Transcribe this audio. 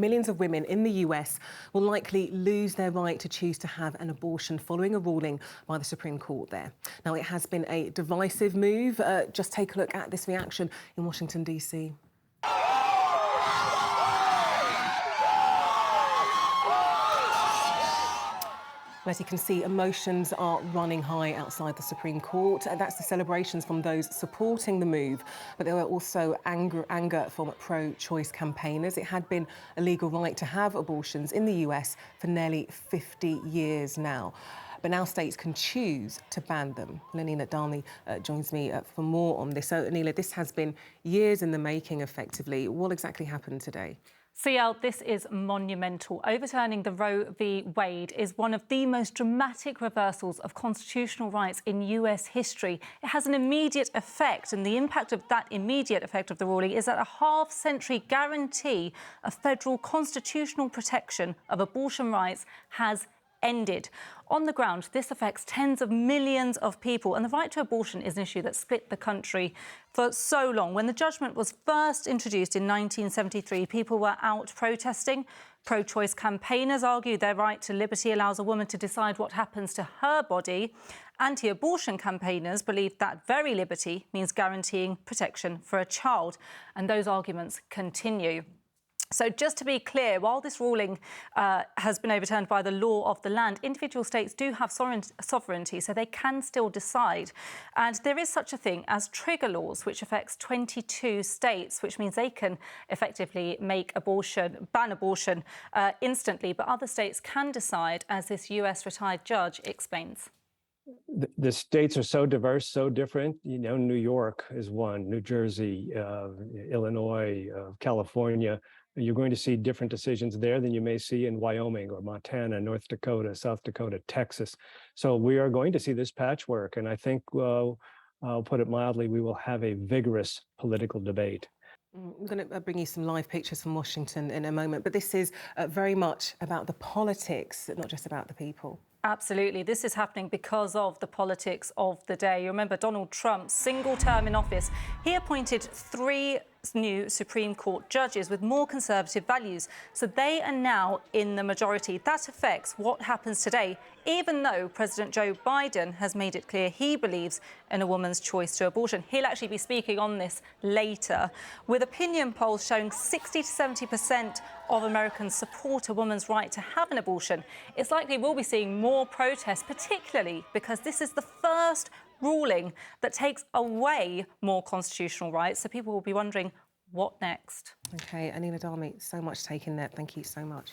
millions of women in the US will likely lose their right to choose to have an abortion following a ruling by the Supreme Court there. Now, it has been a divisive move. Just take a look at this reaction in Washington, D.C. As you can see, emotions are running high outside the Supreme Court. That's the celebrations from those supporting the move. But there were also anger from pro-choice campaigners. It had been a legal right to have abortions in the US for nearly 50 years now. But now states can choose to ban them. Anila Dami joins me for more on this. So, Anila, this has been years in the making, effectively. What exactly happened today? CL, this is monumental. Overturning the Roe v. Wade is one of the most dramatic reversals of constitutional rights in US history. It has an immediate effect, and the impact of that immediate effect of the ruling is that a half-century guarantee of federal constitutional protection of abortion rights has ended. On the ground, this affects tens of millions of people, and the right to abortion is an issue that split the country for so long. When the judgment was first introduced in 1973, people were out protesting. Pro-choice campaigners argued their right to liberty allows a woman to decide what happens to her body. Anti-abortion campaigners believe that very liberty means guaranteeing protection for a child, and those arguments continue. So just to be clear, while this ruling has been overturned by the law of the land, individual states do have sovereignty, so they can still decide. And there is such a thing as trigger laws, which affects 22 states, which means they can effectively ban abortion instantly. But other states can decide, as this US retired judge explains. The states are so diverse, so different. You know, New York is one, New Jersey, Illinois, California. You're going to see different decisions there than you may see in Wyoming or Montana, North Dakota, South Dakota, Texas. So we are going to see this patchwork. And I think, I'll put it mildly, we will have a vigorous political debate. I'm going to bring you some live pictures from Washington in a moment, but this is very much about the politics, not just about the people. Absolutely. This is happening because of the politics of the day. You remember Donald Trump's single term in office. He appointed 3 new Supreme Court judges with more conservative values. So they are now in the majority. That affects what happens today, even though President Joe Biden has made it clear he believes in a woman's choice to abortion. He'll actually be speaking on this later, with opinion polls showing 60 to 70% of Americans support a woman's right to have an abortion. It's likely we'll be seeing more protests, particularly because this is the first ruling that takes away more constitutional rights. So people will be wondering, what next? OK, Anila Dami, so much taken there. Thank you so much.